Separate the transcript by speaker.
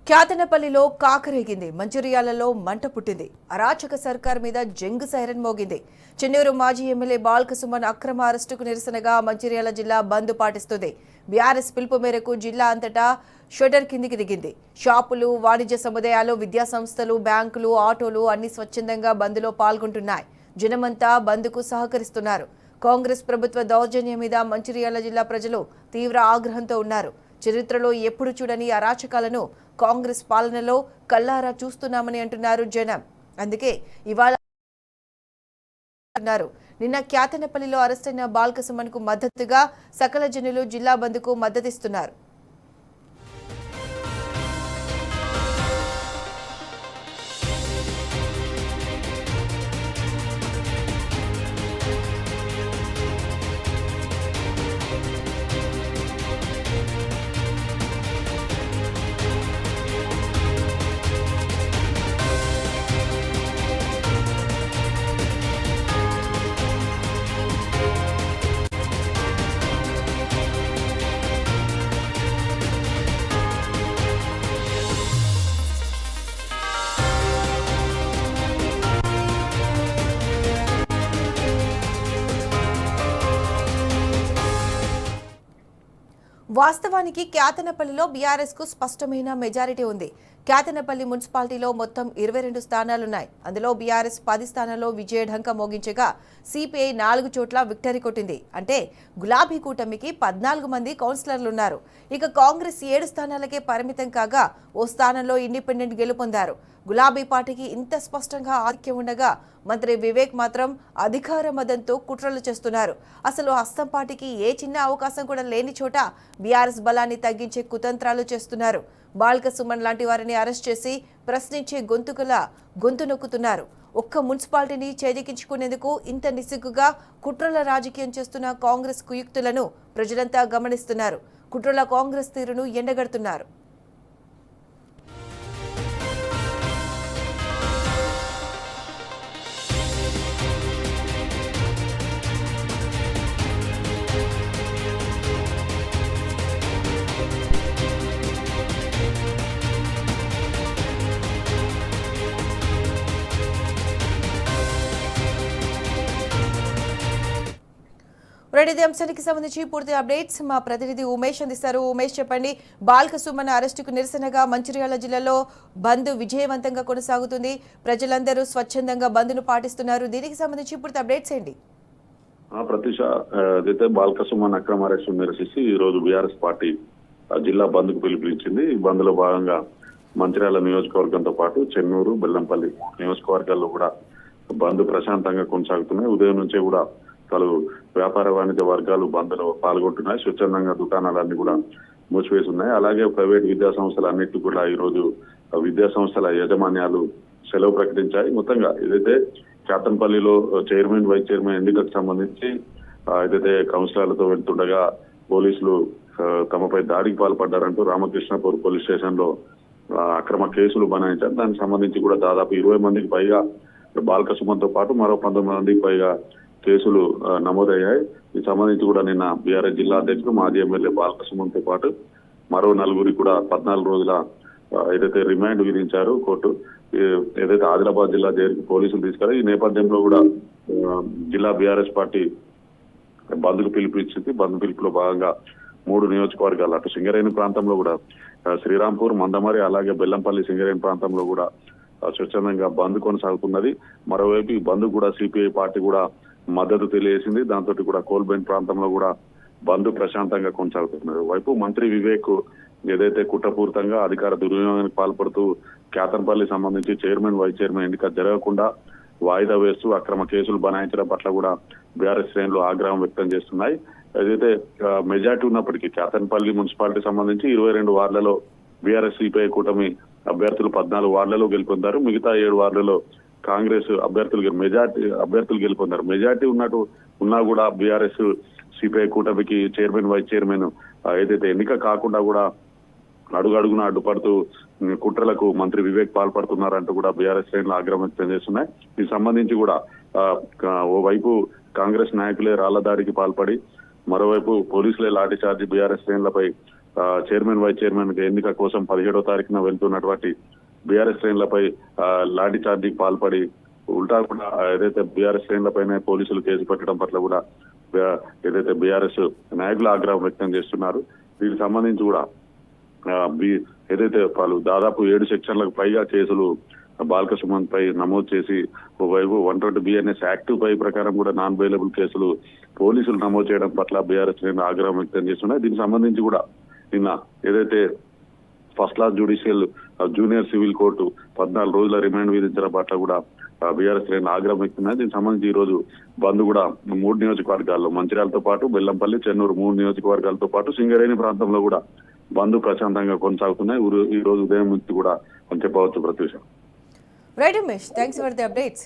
Speaker 1: క్యాతనపల్లిలో కాకరేగింది, మంచిర్యాలలో మంట పుట్టింది. అరాచక సర్కార్ మీద జంగు సైరన్ మోగింది. చెన్నూరు మాజీ ఎమ్మెల్యే బాల్క సుమన్ అక్రమ అరెస్టుకు నిరసనగా మంచిర్యాల జిల్లా బంద్ పాటిస్తుంది. బీఆర్ఎస్ పిలుపు మేరకు జిల్లా అంతటా షటర్ కిందికి దిగింది. షాపులు, వాణిజ్య సముదాయాలు, విద్యా సంస్థలు, బ్యాంకులు, ఆటోలు అన్ని స్వచ్ఛందంగా బంద్లో పాల్గొంటున్నాయి. జనమంతా బంద్కు సహకరిస్తున్నారు. కాంగ్రెస్ ప్రభుత్వ దౌర్జన్యం మీద మంచిర్యాల జిల్లా ప్రజలు తీవ్ర ఆగ్రహంతో ఉన్నారు. చరిత్రలో ఎప్పుడు చూడని అరాచకాలను కాంగ్రెస్ పాలనలో కల్లారా చూస్తున్నామని అంటున్నారు జనం. అందుకే ఇవాళ నిన్న క్యాతనపల్లిలో అరెస్టైన బాల్క సుమన్ కు మద్దతుగా సకల జనులు జిల్లా బంద్కు మద్దతిస్తున్నారు. వాస్తవానికి క్యాతనపల్లిలో బీఆర్ఎస్ కు స్పష్టమైన మెజారిటీ ఉంది. క్యాతనపల్లి మున్సిపాలిటీలో మొత్తం 22 స్థానాలున్నాయి. అందులో బీఆర్ఎస్ 10 స్థానాల్లో విజయఢంక మోగించగా సిపిఐ 4 చోట్ల విక్టరీ కొట్టింది. అంటే గులాబీ కూటమికి 14 మంది కౌన్సిలర్లున్నారు. ఇక కాంగ్రెస్ 7 స్థానాలకే పరిమితం కాగా ఓ స్థానంలో ఇండిపెండెంట్ గెలుపొందారు. గులాబీ పార్టీకి ఇంత స్పష్టంగా ఆధిక్యం ఉండగా మంత్రి వివేక్ మాత్రం అధికార మదంతో కుట్రలు చేస్తున్నారు. అసలు హస్తం పార్టీకి ఏ చిన్న అవకాశం కూడా లేని చోట బీఆర్ఎస్ బలాన్ని తగ్గించే కుతంత్రాలు చేస్తున్నారు. బాల్క సుమన్ లాంటి వారిని అరెస్ట్ చేసి ప్రశ్నించే గొంతు నొక్కుతున్నారు. ఒక్క మున్సిపాలిటీని చేజిక్కించుకునేందుకు ఇంత నిస్సిగ్గుగా కుట్రల రాజకీయం చేస్తున్న కాంగ్రెస్ కుయుక్తులను ప్రజలంతా గమనిస్తున్నారు. కుట్రల కాంగ్రెస్ తీరును ఎండగడుతున్నారు. ఇదే అంశానికి సంబంధించి పూర్తి అప్డేట్స్ మా ప్రతినిధి ఉమేష్ అందిస్తారు. ఉమేష్, చెప్పండి. బాల్క సుమన్ అరెస్టుకు నిరసనగా మంచిర్యాల జిల్లాలో బంద్ విజయవంతంగా కొనసాగుతుంది. ప్రజలందరూ స్వచ్ఛందంగా బంద్ను పాటిస్తున్నారు. దీనికి సంబంధించి పూర్తి అప్డేట్స్ ఏంటి?
Speaker 2: ప్రతిష, అయితే బాల్క సుమన్ అక్రమ అరెస్టు నిరసిస్తూ ఈ రోజు బీఆర్ఎస్ పార్టీ జిల్లా బంద్ కు పిలుపునిచ్చింది. ఈ బంద్ లో భాగంగా మంచిర్యాల నియోజకవర్గంతో పాటు చెన్నూరు, బెల్లంపల్లి నియోజకవర్గాల్లో కూడా బంద్ ప్రశాంతంగా కొనసాగుతున్నాయి. ఉదయం నుంచే కూడా పలు వ్యాపార వాణిజ్య వర్గాలు బంద్లో పాల్గొంటున్నాయి. స్వచ్ఛందంగా దుకాణాలన్నీ కూడా మూసివేసి ఉన్నాయి. అలాగే ప్రైవేట్ విద్యా సంస్థలు అన్నిటి కూడా ఈ రోజు విద్యా సంస్థల యాజమాన్యాలు సెలవు ప్రకటించాయి. మొత్తంగా ఏదైతే క్యాతనపల్లిలో చైర్మన్, వైస్ చైర్మన్ ఎన్నికకు సంబంధించి ఏదైతే కౌన్సిలర్లతో వెళ్తుండగా పోలీసులు తమపై దాడికి పాల్పడ్డారంటూ రామకృష్ణపూర్ పోలీస్ స్టేషన్ లో అక్రమ కేసులు బనాయించారు. దానికి సంబంధించి కూడా దాదాపు 20 మందికి పైగా బాల్క సుమన్ తో పాటు మరో 19 మందికి పైగా కేసులు నమోదయ్యాయి. దీనికి సంబంధించి కూడా నిన్న బీఆర్ఎస్ జిల్లా అధ్యక్షుడు మాజీ ఎమ్మెల్యే బాల్క సుమన్ తో పాటు మరో 4 కూడా 14 రోజుల ఏదైతే రిమాండ్ విధించారు కోర్టు. ఏదైతే ఆదిలాబాద్ జిల్లా జైలుకి పోలీసులు తీసుకెళ్లారు. ఈ నేపథ్యంలో కూడా జిల్లా బీఆర్ఎస్ పార్టీ బంద్కు పిలుపునిచ్చింది. బంద్ పిలుపులో భాగంగా 3 నియోజకవర్గాలు, అటు సింగరేణి ప్రాంతంలో కూడా శ్రీరాంపూర్, మందమరి, అలాగే బెల్లంపల్లి సింగరేణి ప్రాంతంలో కూడా స్వచ్ఛందంగా బంద్ కొనసాగుతున్నది. మరోవైపు ఈ బంద్ కూడా సిపిఐ పార్టీ కూడా మద్దతు తెలియజేసింది. దాంతో కూడా కోల్బెన్ ప్రాంతంలో కూడా బంద్ ప్రశాంతంగా కొనసాగుతున్నారు. వైపు మంత్రి వివేక్ ఏదైతే కుట్రపూరితంగా అధికార దుర్వినియోగానికి పాల్పడుతూ క్యాతనపల్లి సంబంధించి చైర్మన్, వైస్ చైర్మన్ ఎన్నిక జరగకుండా వాయిదా వేస్తూ అక్రమ కేసులు బనాయించడం పట్ల కూడా బీఆర్ఎస్ శ్రేణులు ఆగ్రహం వ్యక్తం చేస్తున్నాయి. ఏదైతే మెజార్టీ ఉన్నప్పటికీ క్యాతనపల్లి మున్సిపాలిటీ సంబంధించి 22 వార్డులలో బీఆర్ఎస్ సిపిఐ కూటమి అభ్యర్థులు 14 వార్డులలో గెలుపొందారు. మిగతా 7 వార్డులలో కాంగ్రెస్ అభ్యర్థులు గెలుపొందారు. మెజార్టీ ఉన్నా కూడా బీఆర్ఎస్ సిపిఐ కూటమికి చైర్మన్, వైస్ చైర్మన్ ఏదైతే ఎన్నిక కాకుండా కూడా అడుగడుగున అడ్డుపడుతూ కుట్రలకు మంత్రి వివేక్ పాల్పడుతున్నారంటూ కూడా బీఆర్ఎస్ శ్రేణులు ఆగ్రహం వ్యక్తం చేస్తున్నాయి. దీనికి సంబంధించి కూడా ఓవైపు కాంగ్రెస్ నాయకులే రాళ్ల దాడికి పాల్పడి మరోవైపు పోలీసులే లాఠీచార్జి బీఆర్ఎస్ శ్రేణులపై చైర్మన్ వైస్ చైర్మన్ ఎన్నిక కోసం 17వ తారీఖున వెళ్తున్నటువంటి బీఆర్ఎస్ శ్రేణులపై లాఠీ చార్జీకి పాల్పడి ఉల్టా కూడా ఏదైతే బీఆర్ఎస్ శ్రేణులపైనే పోలీసులు కేసు పెట్టడం పట్ల కూడా ఏదైతే బీఆర్ఎస్ నాయకులు ఆగ్రహం వ్యక్తం చేస్తున్నారు. దీనికి సంబంధించి కూడా ఏదైతే వాళ్ళు దాదాపు 7 సెక్షన్లకు పైగా కేసులు బాల్క సుమన్ పై నమోదు చేసి ఒకవైపు 120 BNS యాక్ట్ పై ప్రకారం కూడా నాన్ బెయిలబుల్ కేసులు పోలీసులు నమోదు చేయడం పట్ల బీఆర్ఎస్ ఆగ్రహం వ్యక్తం చేస్తున్నాయి. దీనికి సంబంధించి కూడా నిన్న ఏదైతే first class judicial junior civil court 14 రోజుల రిమాండ్ విధించడం పట్ల కూడా బీఆర్ఎస్ ఆగ్రహం వ్యక్తమై దీనికి సంబంధించి ఈ రోజు బంద్ కూడా 3 నియోజకవర్గాల్లో మంచిర్యాలతో పాటు బెల్లంపల్లి, చెన్నూరు 3 నియోజకవర్గాలతో పాటు సింగరేణి ప్రాంతంలో కూడా బంద్ ప్రశాంతంగా కొనసాగుతున్నాయి. ఈ రోజు ఉదయం నుంచి కూడా అని చెప్పవచ్చు. Pratyusha.
Speaker 1: Right Umesh, thanks for the updates.